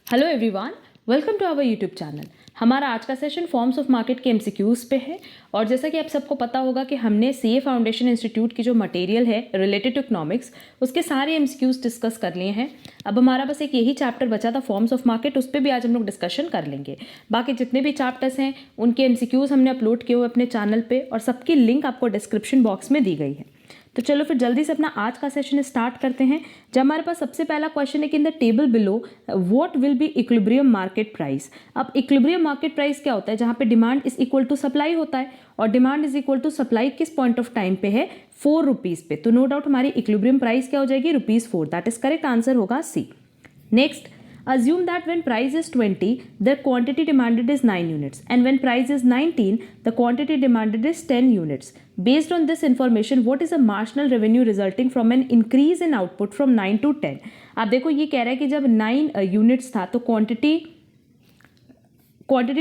Hello everyone, welcome to our YouTube channel. हमारा आज का सेशन फॉर्म्स ऑफ मार्केट के एमसीक्यूज पे है। और जैसा कि आप सबको पता होगा कि हमने सीए फाउंडेशन इंस्टीट्यूट की जो मटेरियल है रिलेटेड टू इकोनॉमिक्स, उसके सारे एमसीक्यूज डिस्कस कर लिए हैं। अब हमारा बस एक यही चैप्टर बचा था फॉर्म्स ऑफ मार्केट, उस पर भी आज हम लोग डिस्कशन कर लेंगे। बाकी जितने भी चैप्टर्स हैं उनके एमसीक्यूज हमने अपलोड किए हुए अपने चैनल पर, और सबकी लिंक आपको डिस्क्रिप्शन बॉक्स में दी गई है। तो चलो फिर जल्दी से अपना आज का सेशन स्टार्ट करते हैं। जब हमारे पास सबसे पहला क्वेश्चन है कि in the table below what will be equilibrium market price. अब इक्विलिब्रियम मार्केट प्राइस क्या होता है? जहाँ पे demand is equal to supply होता है, और demand is equal to supply किस पॉइंट ऑफ टाइम पे है? 4 रुपीज़ पे। तो नो डाउट हमारी इक्विलिब्रियम प्राइस क्या हो जाएगी? ₹4। दैट इज करेक्ट आंसर होगा C. Next, assume that when price is 20 the quantity demanded is 9 units, and when price is 19 the quantity demanded is 10 units. Based on this information, what is a marginal revenue resulting from an increase in output from 9 to 10? आप देखो ये कह रहा है कि जब 9 units था तो क्वांटिटी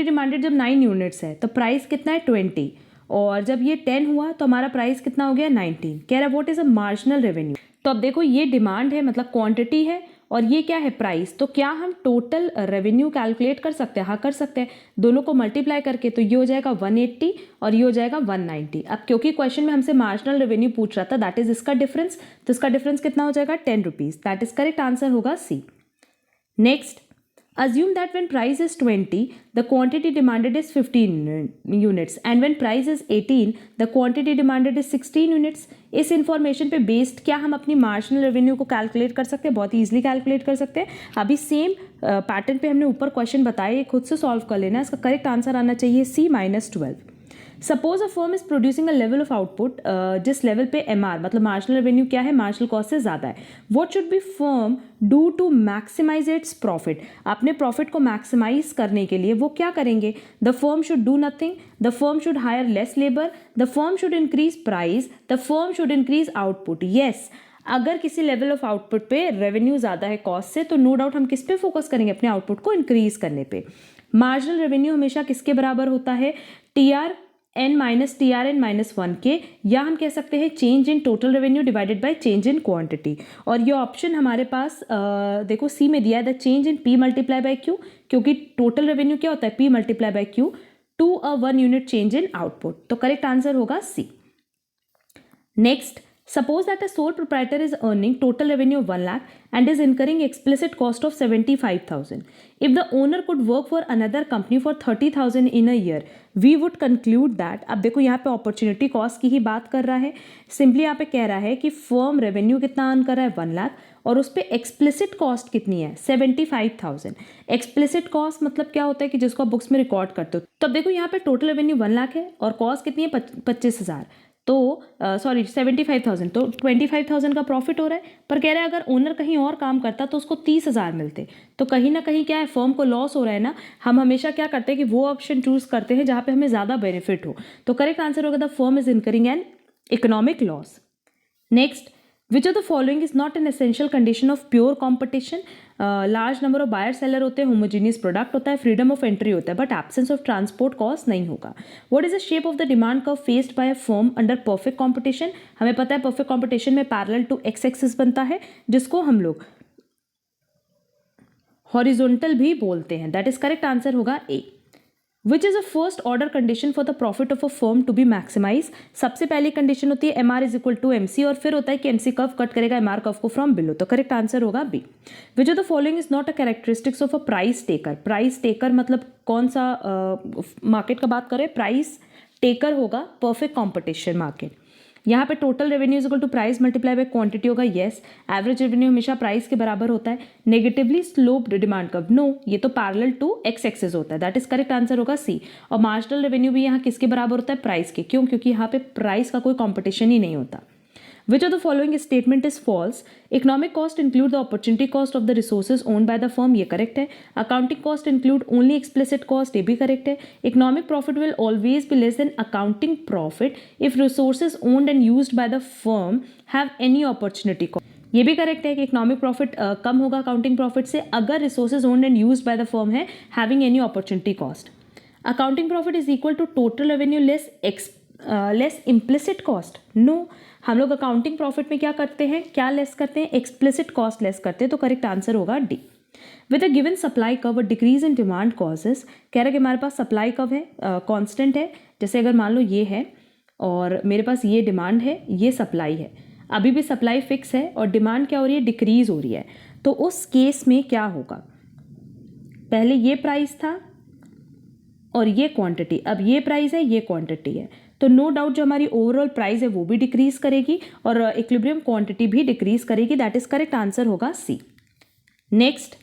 डिमांडेड जब 9 यूनिट्स है तो प्राइस कितना है 20, और जब ये 10 हुआ तो हमारा प्राइस कितना हो गया 19। कह रहा है what is a marginal revenue. तो अब देखो ये डिमांड है मतलब क्वांटिटी है, और ये क्या है प्राइस। तो क्या हम टोटल रेवेन्यू कैलकुलेट कर सकते हैं? हाँ कर सकते हैं, दोनों को मल्टीप्लाई करके। तो ये हो जाएगा 180 और ये हो जाएगा 190। अब क्योंकि क्वेश्चन में हमसे मार्जिनल रेवेन्यू पूछ रहा था, दैट इज इसका डिफरेंस, तो इसका डिफरेंस कितना हो जाएगा 10 rupees. That is correct answer होगा C. Next, assume that when price is 20 the quantity demanded is 15 units, and when price is 18 the quantity demanded is 16 units. इस इंफॉर्मेशन पे based क्या हम अपनी मार्जिनल रेवेन्यू को कैलकुलेट कर सकते हैं? बहुत ही ईजिली कैलकुलेट कर सकते हैं। अभी सेम पैटर्न पे हमने ऊपर क्वेश्चन बताए, खुद से सॉल्व कर लेना। इसका करेक्ट आंसर आना चाहिए C-12। Suppose a firm is producing a level of output, जिस लेवल पे MR मतलब मार्जिनल रेवेन्यू क्या है, मार्जिनल कॉस्ट से ज़्यादा है। What should be firm do to maximize its profit? अपने प्रॉफिट को मैक्सिमाइज करने के लिए वो क्या करेंगे? The firm should do nothing, the firm should hire less labour, the firm should increase price, the firm should increase output. Yes, अगर किसी लेवल ऑफ आउटपुट पे रेवेन्यू ज़्यादा है कॉस्ट से, तो नो डाउट हम किस पे फोकस करेंगे? अपने आउटपुट को इंक्रीज करने पे। मार्जिनल रेवेन्यू हमेशा किसके बराबर होता है? TRN माइनस TRN-1 के, या हम कह सकते हैं change in total revenue divided by change in quantity. और ये ऑप्शन हमारे पास देखो सी में दिया है, the change in P multiply by Q, क्योंकि टोटल रेवेन्यू क्या होता है? P multiply by Q to a 1 unit change in output. तो करेक्ट आंसर होगा C. Next, suppose that a sole proprietor is earning total revenue of 1 lakh and is incurring explicit cost of 75,000. If the owner could work for another company for 30,000 in a year, we would conclude that। अब देखो यहाँ पे opportunity cost की ही बात कर रहा है। Simply यहाँ पे कह रहा है कि फर्म रेवेन्यू कितना अर्न कर रहा है 1 लाख, और उस पर एक्सप्लिसिट कॉस्ट कितनी है 75,000। एक्सप्लिसिट कॉस्ट मतलब क्या होता है कि जिसको आप बुक्स में रिकॉर्ड करते हो। तो अब देखो यहाँ पे टोटल रेवेन्यू 1 लाख है और कॉस्ट कितनी है 25,000, तो सॉरी 75,000, तो 25,000 का प्रॉफिट हो रहा है। पर कह रहा है अगर ओनर कहीं और काम करता तो उसको 30,000 मिलते। तो कहीं ना कहीं क्या है, फर्म को लॉस हो रहा है ना। हम हमेशा क्या करते हैं कि वो ऑप्शन चूज करते हैं जहाँ पे हमें ज़्यादा बेनिफिट हो। तो करेक्ट आंसर होगा the firm is incurring an economic loss. Next, which of the following is not an essential condition of pure competition? Large number of buyer seller होते हैं, होमोजीनियस प्रोडक्ट होता है, फ्रीडम ऑफ एंट्री होता है, but absence of transport cost नहीं होगा। What is the shape of the demand curve faced by a firm under perfect competition? हमें पता है परफेक्ट कॉम्पिटिशन में पैरेलल टू एक्स एक्सिस बनता है, जिसको हम लोग हॉरिजॉन्टल भी बोलते हैं। दैट इज करेक्ट आंसर होगा A. Which is a first order condition for the profit of a firm to be maximise? सबसे पहली कंडीशन होती है MR is equal to MC, और फिर होता है कि MC कर्व कट करेगा MR कर्व को फ्रॉम बिलो। तो करेक्ट आंसर होगा B. Which of the following is not a characteristics of a price taker? Price taker मतलब कौन सा मार्केट का बात करें? प्राइस टेकर होगा परफेक्ट कॉम्पिटिशन मार्केट। यहाँ पे total revenue is equal to price multiply by quantity होगा। येस, एवरेज रेवेन्यू हमेशा प्राइस के बराबर होता है। Negatively sloped demand curve, no, ये तो पैरेलल टू एक्स एक्सिस होता है। दैट इज करेक्ट आंसर होगा सी। और मार्जिनल रेवेन्यू भी यहाँ किसके बराबर होता है? प्राइस के। क्यों? क्योंकि यहाँ पे प्राइस का कोई कॉम्पिटिशन ही नहीं होता। Which of the following statement is false? Economic cost include the opportunity cost of the resources owned by the firm, ये correct है। Accounting cost include only explicit cost, ये भी correct है। Economic profit will always be less than accounting profit if resources owned and used by the firm have any opportunity cost, ये भी correct है कि economic profit कम होगा accounting profit से अगर resources owned and used by the firm है having any opportunity cost. Accounting profit is equal to total revenue less implicit cost, no. हम लोग अकाउंटिंग प्रॉफिट में क्या करते हैं, क्या लेस करते हैं? एक्सप्लिसिट कॉस्ट लेस करते हैं। तो करेक्ट आंसर होगा D. With a given supply curve decrease in demand causes, कह रहा है कि हमारे पास सप्लाई कर्व है, कांस्टेंट है, जैसे अगर मान लो ये है और मेरे पास ये डिमांड है, ये सप्लाई है, अभी भी सप्लाई फिक्स है और डिमांड क्या हो रही है, डिक्रीज हो रही है, तो उस केस में क्या होगा, पहले ये प्राइस था और ये क्वांटिटी, अब ये प्राइस है, ये क्वांटिटी है, तो नो डाउट जो हमारी ओवरऑल प्राइस है वो भी डिक्रीज करेगी और इक्विलिब्रियम क्वांटिटी भी डिक्रीज करेगी। दैट इज करेक्ट आंसर होगा C. Next,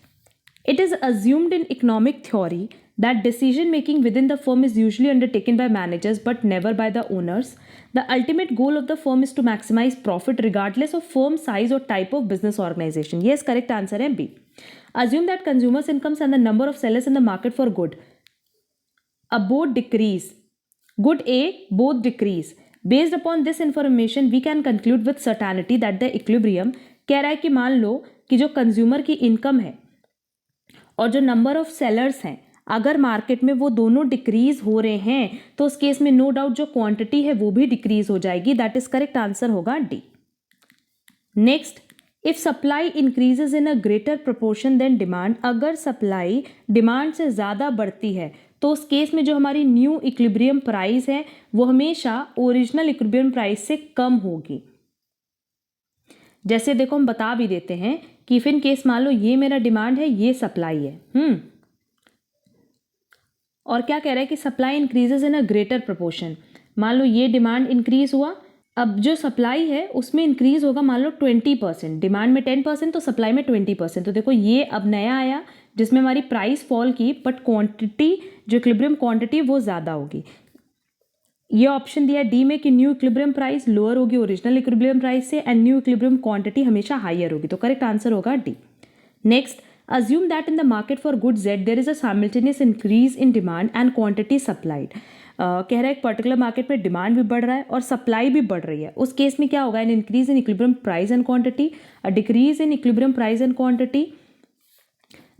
it is assumed in economic theory that decision making within the firm is usually undertaken by managers but never by the owners. The ultimate goal of the firm is to maximize profit regardless of firm size or type of business organization. Yes, correct answer है B. Assume that consumers' incomes and the number of sellers in the market for good both decrease. Good A, both decrease. Based upon this information, we can conclude with certainty that the equilibrium, कह रहा है कि मान लो कि जो consumer की income है और जो नंबर ऑफ सेलर्स हैं, अगर मार्केट में वो दोनों डिक्रीज हो रहे हैं तो उस केस में नो डाउट जो क्वांटिटी है वो भी डिक्रीज हो जाएगी। दैट इज करेक्ट आंसर होगा D. Next, if supply increases in a greater proportion than demand, अगर सप्लाई डिमांड से ज़्यादा बढ़ती है तो उस केस में जो हमारी न्यू इक्विलिब्रियम प्राइस है वो हमेशा ओरिजिनल इक्विलिब्रियम प्राइस से कम होगी। जैसे देखो हम बता भी देते हैं कि इफ इन केस मान लो ये मेरा डिमांड है, ये सप्लाई है, और क्या कह रहा है कि supply increases in a greater proportion, मान लो ये डिमांड इंक्रीज हुआ, अब जो सप्लाई है उसमें इंक्रीज होगा मान लो 20%, डिमांड में 10% तो सप्लाई में 20%, तो देखो ये अब नया आया जिसमें हमारी प्राइस फॉल की बट क्वांटिटी जो इक्विलिब्रियम क्वांटिटी वो ज़्यादा होगी। ये ऑप्शन दिया डी में कि न्यू इक्विलिब्रियम प्राइस लोअर होगी ओरिजिनल इक्विलिब्रियम प्राइस से एंड न्यू इक्विलिब्रियम क्वांटिटी हमेशा हायर होगी, तो करेक्ट आंसर होगा D. Next, assume that in the market for goods Z there is a simultaneous increase in demand and quantity supplied. कह रहा है एक पर्टिकुलर मार्केट में डिमांड भी बढ़ रहा है और सप्लाई भी बढ़ रही है, उस केस में क्या होगा, an increase in equilibrium price and quantity, a decrease in equilibrium price and quantity,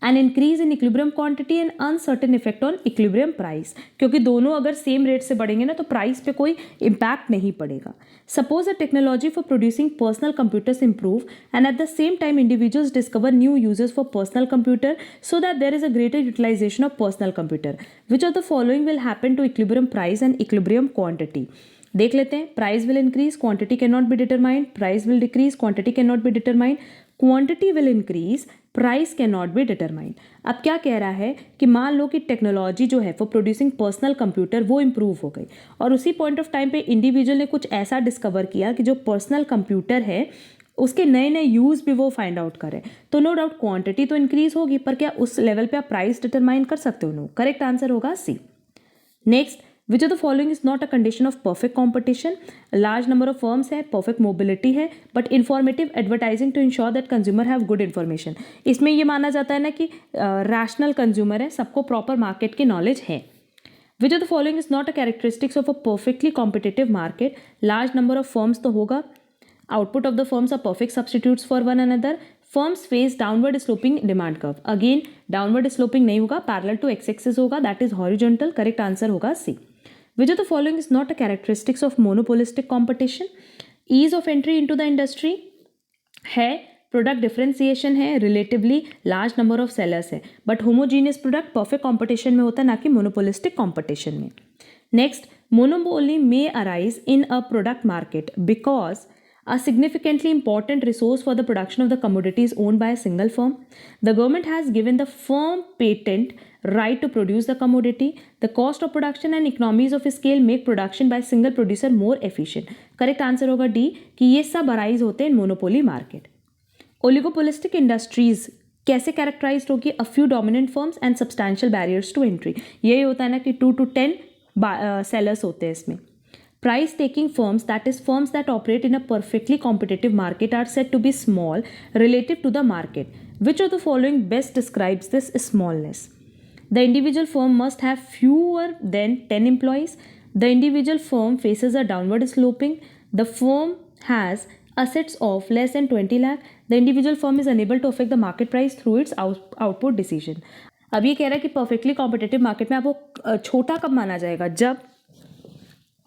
an increase in equilibrium quantity and uncertain effect on equilibrium price, क्योंकि दोनों अगर सेम रेट से बढ़ेंगे ना तो प्राइस पे कोई इम्पैक्ट नहीं पड़ेगा। Suppose a technology for producing personal computers improve and at the same time individuals discover new uses for personal computer so that there is a greater utilisation of personal computer, which of the following will happen to equilibrium price and equilibrium quantity. देख लेते हैं, price will increase, quantity can not be determined, price will decrease, quantity can not be determined, quantity will increase, price can not be determined. अब क्या कह रहा है कि मान लो कि टेक्नोलॉजी जो है फॉर प्रोड्यूसिंग पर्सनल कंप्यूटर वो इंप्रूव हो गई और उसी पॉइंट ऑफ टाइम पे इंडिविजुअल ने कुछ ऐसा डिस्कवर किया कि जो पर्सनल कंप्यूटर है उसके नए नए यूज़ भी वो फाइंड आउट करें, तो नो डाउट क्वांटिटी तो इंक्रीज होगी, पर क्या उस लेवल पे आप प्राइस डिटरमाइन कर सकते हो? नो, करेक्ट आंसर होगा C. Next, which of the following is not a condition of perfect competition, large number of firms है, परफेक्ट मोबिलिटी है, but informative advertising to ensure that consumer have good information. इसमें ये माना जाता है ना कि रैशनल कंज्यूमर है, सबको प्रॉपर मार्केट की नॉलेज है। Which of the following is not a characteristics of a perfectly competitive market, large number of firms तो होगा, output of the firms are perfect substitutes for one another, firms face downward sloping demand curve, again downward sloping नहीं होगा, parallel to X axis होगा, that is horizontal, correct answer होगा C. Which of the following is not a characteristics of monopolistic competition? Ease of entry into the industry है, product differentiation है, relatively large number of sellers है, but homogeneous product perfect competition में होता है ना कि monopolistic competition में। Next, monopoly may arise in a product market because a significantly important resource for the production of the commodity is owned by a single firm. The government has given the firm patent right to produce the commodity. The cost of production and economies of scale make production by single producer more efficient. Correct answer होगा D कि ये सब arise होते हैं monopoly market. Oligopolistic industries कैसे characterise होगी? A few dominant firms and substantial barriers to entry, यही होता है ना कि 2 to 10 सेलर्स होते हैं इसमें। Price taking firms, that is firms that operate in a perfectly competitive market, are said to be small relative to the market. Which of the following best describes this smallness? The individual firm must have fewer than 10 employees. The individual firm faces a downward sloping. The firm has assets of less than 20 lakh. The individual firm is unable to affect the market price through its output decision. अब ये कह रहा है कि perfectly competitive market में आपको छोटा कब माना जाएगा? जब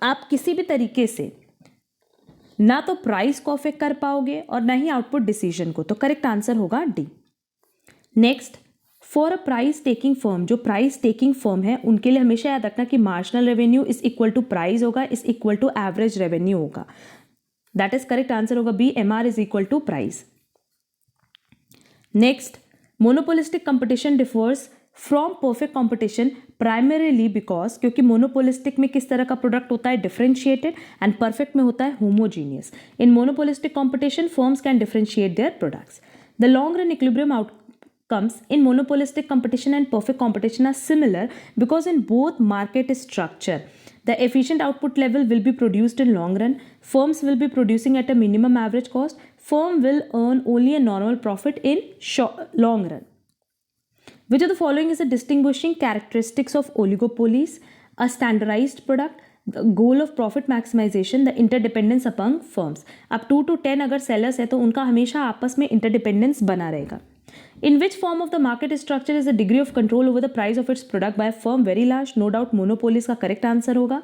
आप किसी भी तरीके से ना तो प्राइस को अफेक्ट कर पाओगे और ना ही आउटपुट डिसीजन को, तो करेक्ट आंसर होगा D. Next, for a price taking firm, जो प्राइस टेकिंग फर्म है उनके लिए हमेशा याद रखना कि marginal revenue is equal to price होगा, is equal to average revenue होगा. दैट इज करेक्ट आंसर होगा B, MR is equal to price. Next, monopolistic competition differs from perfect competition primarily because, क्योंकि मोनोपोलिस्टिक में किस तरह का प्रोडक्ट होता है, डिफरेंशिएटेड, एंड परफेक्ट में होता है homogeneous. In monopolistic competition firms can differentiate their products. The long run equilibrium outcomes in monopolistic competition and perfect competition are similar because in both market structure the efficient output level will be produced in long run. Firms will be producing at a minimum average cost. Firm will earn only a normal profit in long run. Which of the following is a distinguishing characteristics of oligopolies? A standardized product, the goal of profit maximization, the interdependence among firms. अब 2 to 10 अगर sellers है तो उनका हमेशा आपस में interdependence बना रहेगा. In which form of the market structure is the degree of control over the price of its product by a firm very large? No doubt monopolies का correct answer होगा.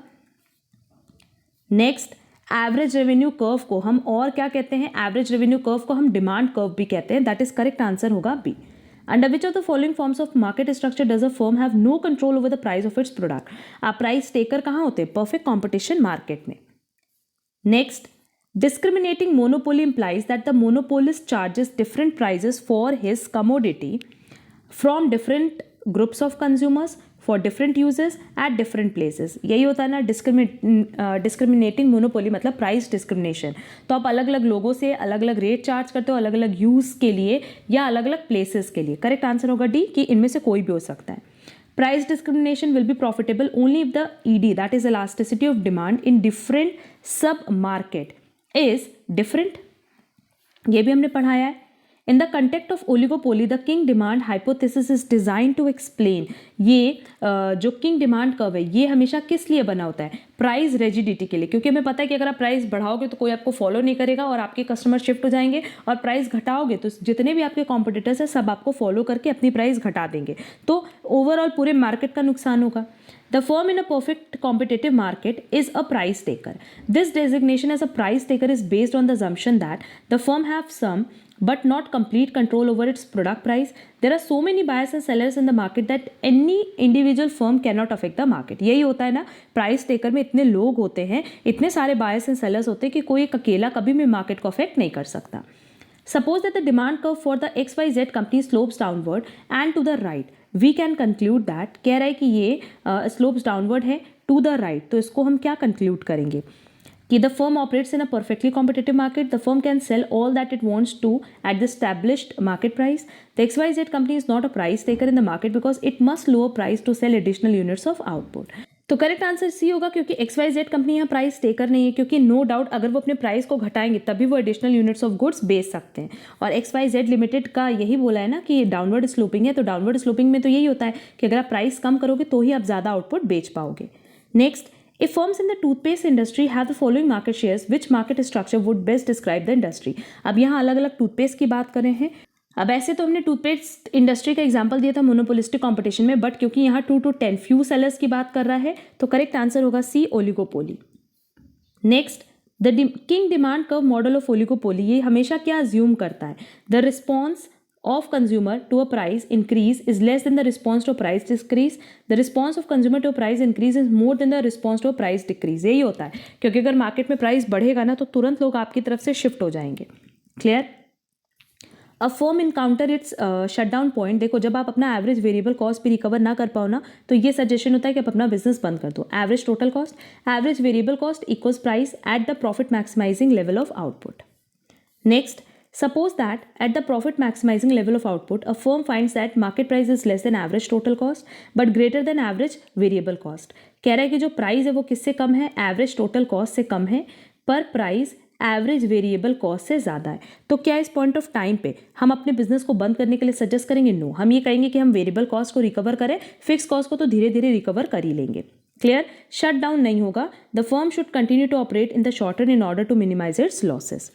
Next, एवरेज रेवेन्यू कर्व को हम और क्या कहते हैं? Average revenue curve को हम डिमांड कर्व भी कहते हैं. दैट इज करेक्ट आंसर होगा B. Under which of the following forms of market structure does a firm have no control over the price of its product? आप price taker कहाँ होते हैं? परफेक्ट कॉम्पिटिशन मार्केट में. Next, discriminating monopoly implies that the monopolist charges different prices for his commodity from different groups of consumers for different uses at different places. यही होता है ना discriminating monopoly, मतलब price discrimination. तो आप अलग अलग लोगों से अलग अलग रेट चार्ज करते हो अलग अलग यूज़ के लिए या अलग अलग प्लेसेस के लिए. करेक्ट आंसर होगा डी, कि इनमें से कोई भी हो सकता है. Price discrimination will be profitable only if the ED, that is elasticity of demand in different sub-market is different. ये भी हमने पढ़ाया है. In the context of oligopoly, the king demand hypothesis is designed to explain. ये जो king demand curve है ये हमेशा किस लिए बना होता है? प्राइस रेजिडिटी के लिए, क्योंकि हमें पता है कि अगर आप प्राइस बढ़ाओगे तो कोई आपको फॉलो नहीं करेगा और आपके कस्टमर शिफ्ट हो जाएंगे, और प्राइस घटाओगे तो जितने भी आपके कॉम्पिटिटर्स हैं सब आपको फॉलो करके अपनी प्राइस घटा देंगे, तो ओवरऑल पूरे मार्केट का नुकसान होगा. The firm in a perfect competitive market is a price taker. This designation as a price taker is based on the assumption that the firm have some but not complete control over its product price. There are so many buyers and sellers in the market that any individual firm cannot affect the market. यही होता है ना, price taker में इतने लोग होते हैं, इतने सारे बायर्स एंड सेलर्स होते हैं कि कोई एक अकेला कभी भी मार्केट को अफेक्ट नहीं कर सकता. Suppose that the demand curve for the XYZ company slopes downward and to the right. We can conclude that, कह रहा है कि ये slopes downward है to the right, तो इसको हम क्या conclude करेंगे कि the firm operates in a perfectly competitive market. The firm can sell all that it wants to at the established market price. The XYZ company is not a price taker in the market because it must lower price to sell additional units of output. तो correct answer C होगा, क्योंकि XYZ company यहाँ price taker नहीं है, क्योंकि no doubt अगर वो अपने प्राइस को घटाएंगे तभी वो एडिशनल यूनिट्स ऑफ गुड्स बेच सकते हैं. और XYZ लिमिटेड का यही बोला है ना कि डाउनवर्ड स्लोपिंग है, तो डाउनवर्ड स्लोपिंग में तो यही होता है कि अगर आप प्राइस कम करोगे तो ही आप ज़्यादा आउटपुट बेच पाओगे. Next, if firms in the toothpaste industry have the following market shares, which market structure would best describe the industry? अब यहाँ अलग अलग टूथपेस्ट की बात कर रहे हैं. अब ऐसे तो हमने टूथपेस्ट इंडस्ट्री का एग्जांपल दिया था मोनोपोलिस्टिक कंपटीशन में, बट क्योंकि यहाँ 2 to 10 फ्यू सेलर्स की बात कर रहा है तो करेक्ट आंसर होगा C, oligopoly. Next, the kink demand curve model of oligopoly, ये हमेशा क्या अज्यूम करता है? The response of consumer to a price increase is less than the response to a price decrease. The response of consumer to a price increase is more than the response to a price decrease. यही होता है, क्योंकि अगर market में price बढ़ेगा ना तो तुरंत लोग आपकी तरफ से शिफ्ट हो जाएंगे. Clear? A firm encounter it's shutdown point. देखो, जब आप अपना एवरेज वेरिएबल कॉस्ट भी रिकवर ना कर पाओ ना तो ये सजेशन होता है कि आप अपना बिजनेस बंद कर दो. Average total cost, average variable cost equals price at the profit maximising level of output. Next, suppose that at the profit maximizing level of output a firm finds that market price is less than average total cost but greater than average variable cost. कह रहा है कि जो price है वो किससे कम है? Average total cost से कम है, पर प्राइस एवरेज वेरिएबल कॉस्ट से ज़्यादा है. तो क्या इस पॉइंट ऑफ टाइम पे हम अपने बिजनेस को बंद करने के लिए सजेस्ट करेंगे? नो, हम ये कहेंगे कि हम वेरिएबल कॉस्ट को रिकवर करें, फिक्स कॉस्ट को तो धीरे धीरे रिकवर कर ही लेंगे. क्लियर? शट डाउन नहीं होगा. The firm should continue to operate in the short run in order to minimise its losses.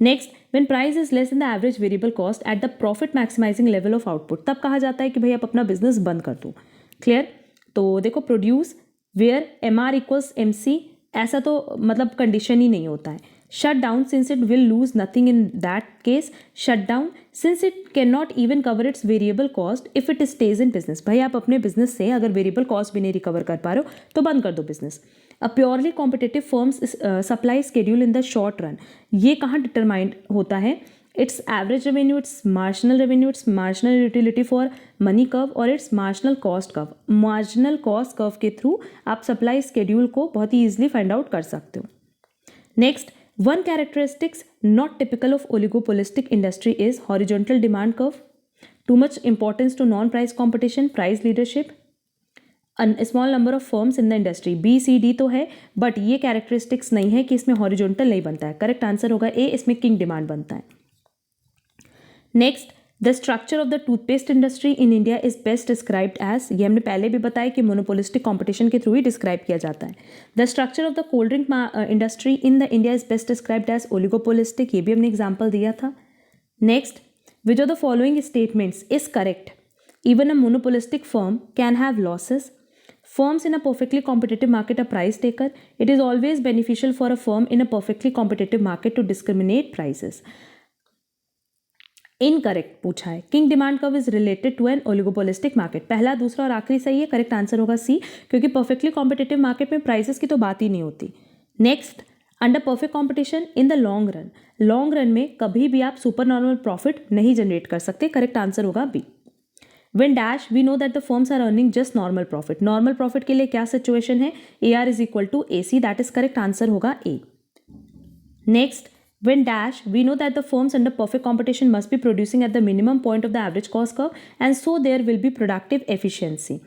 Next, when price is less than the average variable cost at the profit maximizing level of output, तब कहा जाता है कि भाई आप अपना business बंद कर दो. क्लियर? तो देखो, produce where MR equals MC, ऐसा तो मतलब कंडीशन ही नहीं होता है. Shut down since it will lose nothing in that case, shut down since it can not even cover its variable cost if it stays in business. भाई आप अपने बिजनेस से अगर वेरिएबल कॉस्ट भी नहीं रिकवर कर पा रहे हो तो बंद कर दो business. A purely competitive firms supply schedule in the short run, ये कहाँ डिटरमाइंड होता है? It's average revenue, it's marginal revenue, it's marginal utility for money curve और it's marginal cost curve. Marginal cost curve के through आप supply schedule को बहुत ही ईजिली फाइंड आउट कर सकते हो। Next, one characteristics not typical of oligopolistic industry is horizontal demand curve, too much importance to non price competition, price leadership, small number of firms in the industry. B C D तो है but ये characteristics नहीं है कि इसमें horizontal नहीं बनता है। करेक्ट आंसर होगा ए, इसमें किंग डिमांड बनता है। Next, the structure of the toothpaste industry in India is best described as, ये हमने पहले भी बताया कि मोनोपोलिस्टिक कंपटीशन के थ्रू ही डिस्क्राइब किया जाता है। The structure of the cold drink industry in the India is best described as oligopolistic, ये भी हमने एग्जाम्पल दिया था। Next, which of the following statements is correct? Even a monopolistic firm can have losses, firms in a perfectly competitive market are price taker, it is always beneficial for a firm in a perfectly competitive market to discriminate prices। Incorrect पूछा है, kink demand curve is related to an oligopolistic market. पहला, दूसरा और आखिरी सही है। Correct answer होगा सी, क्योंकि परफेक्टली कॉम्पिटिटिव मार्केट में प्राइसेस की तो बात ही नहीं होती। Next, under perfect competition in the long run, long run में कभी भी आप सुपर नॉर्मल प्रॉफिट नहीं जनरेट कर सकते। करेक्ट आंसर होगा B. When dash we know that the firms are earning just normal profit, normal profit के लिए क्या सिचुएशन है? AR is equal to AC, that is correct answer होगा A। Next, when dash we know that the firms under perfect competition must be producing at the minimum point of the average cost curve and so there will be productive efficiency।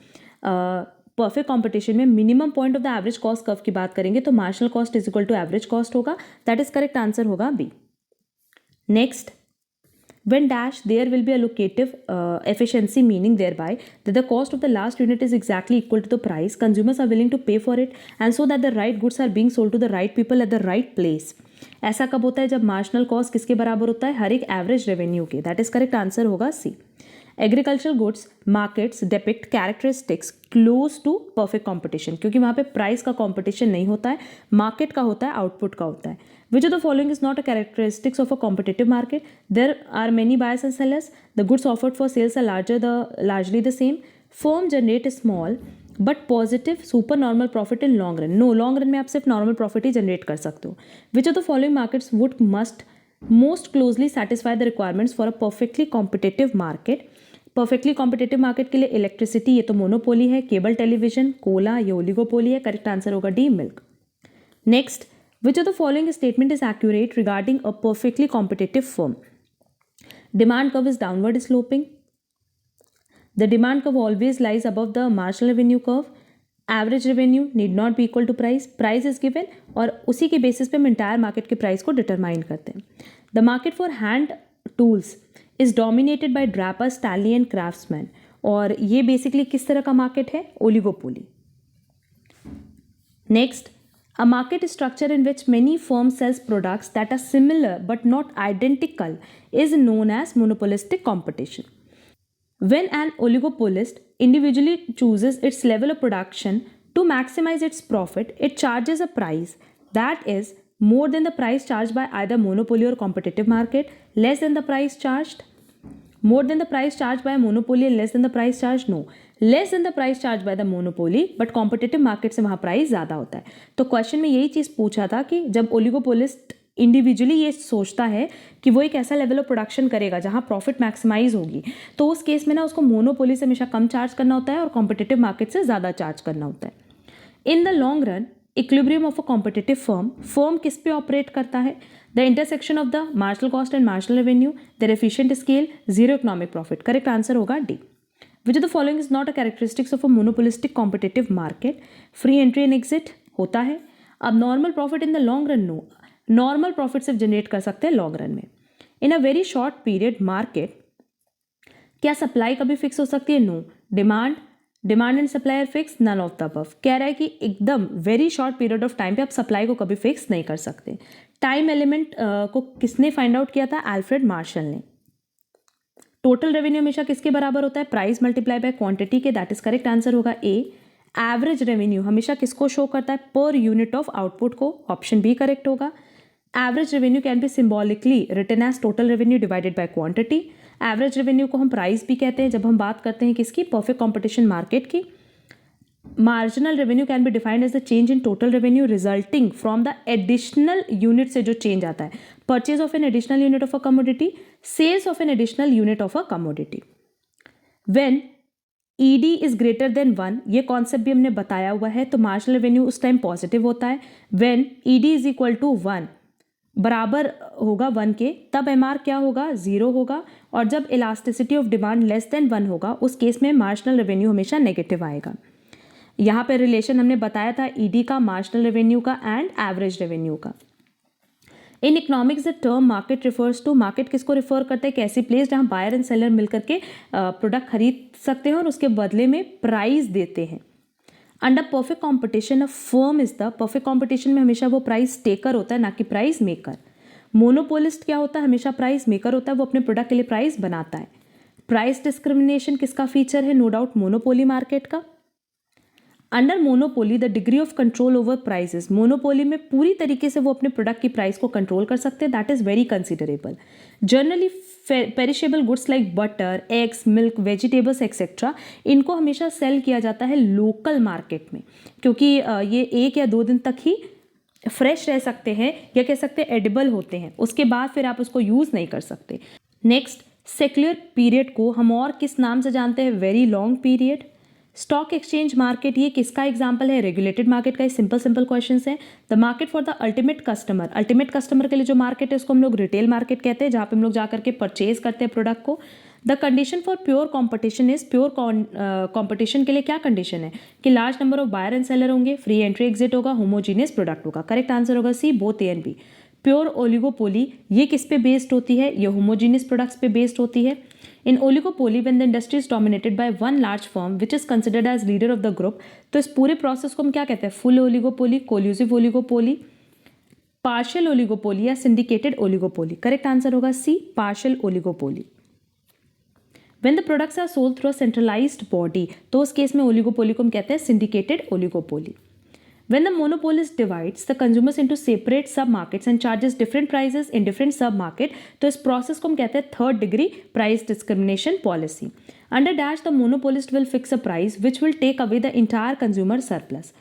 Perfect competition में minimum point of the average cost curve की बात करेंगे तो marginal cost is equal to average cost होगा, that is correct answer होगा B. Next, when dash there will be allocative efficiency, meaning thereby that the cost of the last unit is exactly equal to the price, consumers are willing to pay for it and so that the right goods are being sold to the right people at the right place। ऐसा कब होता है? जब marginal cost किसके बराबर होता है? हर एक एवरेज रेवेन्यू के, दैट इज करेक्ट आंसर होगा C. Agricultural goods markets depict characteristics close to perfect competition, क्योंकि वहाँ पे प्राइस का कॉम्पिटिशन नहीं होता है, मार्केट का होता है, आउटपुट का होता है। Which of the following is not a characteristics of a competitive market? There are many buyers and sellers. The goods offered for sales are largely the same. Firm generate small but positive supernormal profit in long run. No, long run में आप सिर्फ normal profit ही generate कर सकते हो। Which of the following markets would most closely satisfy the requirements for a perfectly competitive market? Perfectly competitive market के लिए electricity, ये तो मोनोपोली है। केबल टेलीविजन, कोला, ये ओलिगोपोली है। करेक्ट आंसर होगा D, milk. Next, which of the following statement is accurate regarding a perfectly competitive firm? Demand curve is downward sloping, the demand curve always lies above the marginal revenue curve, average revenue need not be equal to price, price is given और उसी के basis पे हम entire market के price को determine करते हैं। The market for hand tools is dominated by Draper, Stanley and Craftsman, और ये बेसिकली किस तरह का मार्केट है? Oligopoly. Next, a market structure in which many firms sells products that are similar but not identical is known as monopolistic competition. When an oligopolist individually chooses its level of production to maximize its profit, it charges a price that is more than the price charged by either monopoly or competitive market, less than the price charged, more than the price charged by a monopoly and less than the price charged, no, less than the price charge by the monopoly, but competitive market से वहाँ price ज़्यादा होता है। तो question में यही चीज़ पूछा था कि जब ओलिगोपोलिस्ट इंडिविजुअली ये सोचता है कि वो एक ऐसा लेवल ऑफ प्रोडक्शन करेगा जहाँ प्रॉफिट मैक्सिमाइज होगी, तो उस केस में ना उसको मोनोपोली से हमेशा कम चार्ज करना होता है और कॉम्पिटिटिव मार्केट से ज़्यादा चार्ज करना होता है। In the long run, equilibrium of a competitive firm किस पे ऑपरेट करता है? The intersection of the marginal cost and marginal revenue, there efficient scale, zero economic profit. Correct answer होगा D. Which of the following is not a characteristics of a monopolistic competitive market? Free entry and exit होता है। अब normal profit in the long run, no, normal profit सिर्फ generate कर सकते हैं long run में। In a very short period market, क्या supply कभी फिक्स हो सकती है? No, demand and supply are fix, none of the above. कह रहा है कि एकदम very short period of time पे आप सप्लाई को कभी फिक्स नहीं कर सकते। टाइम एलिमेंट को किसने फाइंड आउट किया था? अल्फ्रेड मार्शल ने। टोटल रेवेन्यू हमेशा किसके बराबर होता है? प्राइस मल्टीप्लाई बाय क्वांटिटी के, दैट इज करेक्ट आंसर होगा ए। एवरेज रेवेन्यू हमेशा किसको शो करता है? पर यूनिट ऑफ आउटपुट को, ऑप्शन बी करेक्ट होगा। Average revenue can be symbolically written as total revenue divided by quantity. Average revenue को हम प्राइस भी कहते हैं जब हम बात करते हैं किसकी, परफेक्ट कॉम्पिटिशन मार्केट की। Marginal revenue can be defined as the change in total revenue resulting from the additional unit से जो चेंज आता है, purchase of an additional unit of a commodity, sales of an additional unit of a commodity. When ED is greater than 1, ये concept भी हमने बताया हुआ है, तो मार्जिनल रेवेन्यू उस टाइम पॉजिटिव होता है। When ED is equal to 1, बराबर होगा 1 के, तब एमआर क्या होगा, 0 होगा। और जब elasticity of demand less than 1 होगा, उस केस में मार्जिनल रेवेन्यू हमेशा नेगेटिव आएगा। यहाँ पे रिलेशन हमने बताया था ईडी का, मार्जिनल रेवेन्यू का एंड एवरेज रेवेन्यू का। In economics the term market refers to, market किसको रिफर करते हैं, कैसी प्लेस जहाँ बायर एंड सेलर मिलकर के प्रोडक्ट खरीद सकते हैं और उसके बदले में प्राइस देते हैं। Under perfect competition a firm is the, perfect competition में हमेशा वो प्राइस टेकर होता है ना कि प्राइस मेकर। मोनोपोलिस्ट क्या होता है, हमेशा प्राइस मेकर होता है, वो अपने प्रोडक्ट के लिए प्राइस बनाता है। प्राइस डिस्क्रिमिनेशन किसका फीचर है, नो डाउट मोनोपोली मार्केट का। Under monopoly the degree of control over prices, monopoly में पूरी तरीके से वो अपने प्रोडक्ट की प्राइस को कंट्रोल कर सकते हैं, that is very considerable. Generally perishable goods like butter, eggs, milk, vegetables etcetera, इनको हमेशा सेल किया जाता है लोकल मार्केट में, क्योंकि ये 1 या 2 दिन तक ही फ्रेश रह सकते हैं, या कह सकते हैं एडिबल होते हैं, उसके बाद फिर आप उसको यूज़ नहीं कर सकते। नेक्स्ट, सेक्युलर पीरियड को हम और किस नाम से जानते हैं, very long period. Stock exchange market, ये किसका एग्जाम्पल है, रेगुलेटेड मार्केट का। सिंपल क्वेश्चंस हैं। The market for the ultimate customer, ultimate customer के लिए जो मार्केट है उसको हम लोग रिटेल मार्केट कहते हैं, जहाँ पे हम लोग जाकर के परचेज करते हैं प्रोडक्ट को। The condition for pure competition is, pure competition के लिए क्या कंडीशन है कि large number of buyer and seller होंगे, फ्री एंट्री एग्जिट होगा, होमोजीनियस प्रोडक्ट होगा। करेक्ट आंसर होगा C, both A and B. Pure oligopoly, ये किस पे बेस्ड होती है, ये होमोजीनियस प्रोडक्ट्स पे बेस्ड होती है। In oligopoly when the industry is dominated by one large firm which is considered as leader of the group, तो इस पूरे प्रोसेस को हम क्या कहते हैं, full oligopoly, collusive oligopoly, partial oligopoly या सिंडिकेटेड ओलिगोपोली। करेक्ट आंसर होगा C, partial oligopoly. When the products are sold through a centralised body, तो उस केस में ओलिगोपोली को हम कहते हैं syndicated oligopoly. When the monopolist divides the consumers into separate sub-markets and charges different prices in different sub-market, तो इस process को हम कहते हैं third degree price discrimination policy. Under dash the monopolist will fix a price which will take away the entire consumer surplus.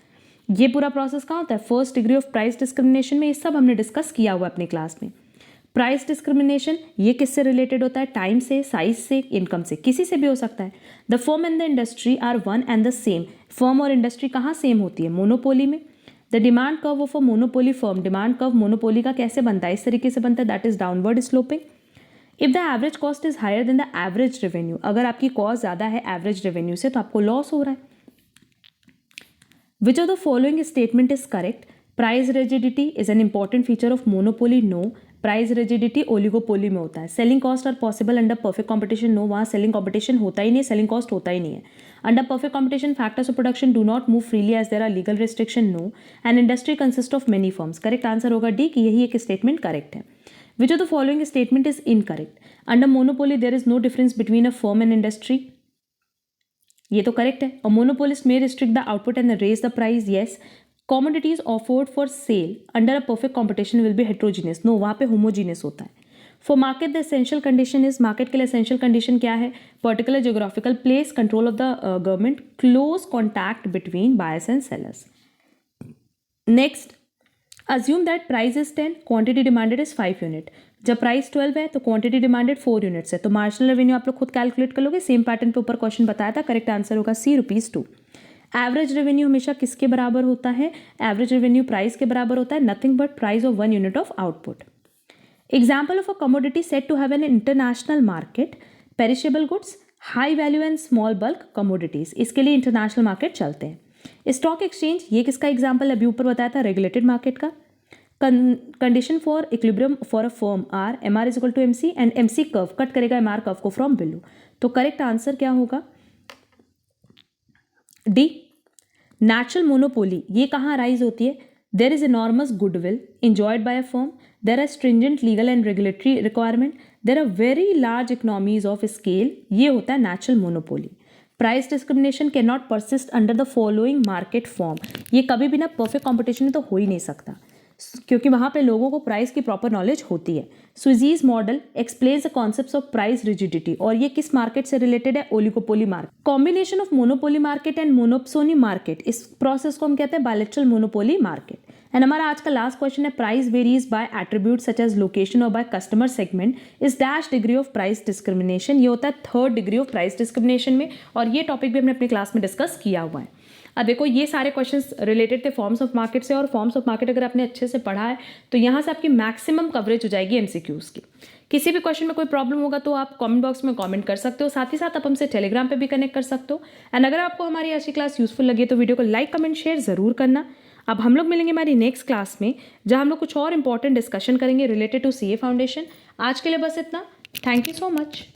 ये पूरा process कहाँ होता है, first degree of price discrimination में। ये सब हमने डिस्कस किया हुआ अपनी क्लास में। प्राइस डिस्क्रिमिनेशन ये किससे रिलेटेड होता है, टाइम से, साइज से, इनकम से, किसी से भी हो सकता है। The firm and the industry are one and the same, firm और इंडस्ट्री कहाँ सेम होती है, मोनोपोली में। The demand curve of a monopoly firm, demand curve monopoly का कैसे बनता है, इस तरीके से बनता है, that is downward sloping. If the average cost is higher than the average revenue, अगर आपकी कॉस्ट ज़्यादा है एवरेज रेवेन्यू से तो आपको लॉस हो रहा है। Which of the following statement is correct, price rigidity is an important feature of monopoly, no. Price rigidity oligopoly में होता है। Selling cost are possible under perfect competition, no, वहाँ सेलिंग कॉम्पिटिशन होता ही नहीं है, सेलिंग कॉस्ट होता ही नहीं है। Under perfect competition factors of production do not move freely as there are legal restriction, no. And industry consist of many firms, correct answer होगा डी कि यही एक स्टेटमेंट करेक्ट है। Which of the following statement is incorrect, under monopoly there is no difference between a firm and industry, ये तो correct है। A monopolist may restrict the output and raise the price, yes. Commodities offered for sale under a perfect competition will be heterogeneous, no, वहाँ पे homogeneous होता है। For market the essential condition is, market के लिए essential condition क्या है, particular geographical place, control of the government, close contact between buyers and sellers. Next, assume that price is 10, quantity demanded is 5 unit. जब price 12 है तो quantity demanded 4 units है, तो marginal revenue आप लोग खुद कैलकुलेट कर लोगे, सेम पैटर्न पे ऊपर क्वेश्चन बताया था। करेक्ट आंसर होगा सी, ₹2। एवरेज रेवेन्यू हमेशा किसके बराबर होता है, एवरेज रेवेन्यू प्राइस के बराबर होता है, nothing but price of 1 unit of output. Example of a commodity said to have an international market, perishable goods, high value and small bulk commodities, इसके लिए इंटरनेशनल मार्केट चलते हैं। स्टॉक एक्सचेंज, ये किसका एग्जाम्पल अभी ऊपर बताया था, रेगुलेटेड मार्केट का। Condition for equilibrium for a firm are M R is equal to M C, and M C curve cut करेगा एम आर कर्व को फ्रॉम बिलो, तो करेक्ट आंसर क्या होगा, डी। नेचुरल मोनोपोली ये कहाँ rise होती है, there is enormous goodwill enjoyed by a firm, there are stringent legal and regulatory requirement, there are very large economies of scale, ये होता है natural monopoly. Price discrimination can not persist under the following market form, ये कभी भी ना perfect competition में तो हो ही नहीं सकता। क्योंकि वहाँ पे लोगों को प्राइस की प्रॉपर नॉलेज होती है। Sweezy's model explains the concepts of price rigidity, और ये किस मार्केट से रिलेटेड है? Oligopoly market. Combination of monopoly market and monopsony market, इस प्रोसेस को हम कहते हैं बायलैटरल मोनोपोली मार्केट। एंड हमारा आज का लास्ट क्वेश्चन है, price varies by attribute such as location और by customer segment is dash degree of price discrimination. ये होता है 3rd degree of price discrimination में, और ये टॉपिक भी हमने अपनी क्लास में डिस्कस किया हुआ है। अब देखो ये सारे क्वेश्चंस रिलेटेड थे फॉर्म्स ऑफ मार्केट से, और फॉर्म्स ऑफ मार्केट अगर आपने अच्छे से पढ़ा है तो यहाँ से आपकी मैक्सिमम कवरेज हो जाएगी एमसीक्यूज की। किसी भी क्वेश्चन में कोई प्रॉब्लम होगा तो आप कमेंट बॉक्स में कमेंट कर सकते हो, साथ ही साथ आप हमसे टेलीग्राम पे भी कनेक्ट कर सकते हो। एंड अगर आपको हमारी आज की क्लास यूजफुल लगी तो वीडियो को लाइक कमेंट शेयर ज़रूर करना। अब हम लोग मिलेंगे हमारी नेक्स्ट क्लास में, जहाँ हम लोग कुछ और इंपॉर्टेंट डिस्कशन करेंगे रिलेटेड टू सीए फाउंडेशन। आज के लिए बस इतना। Thank you so much.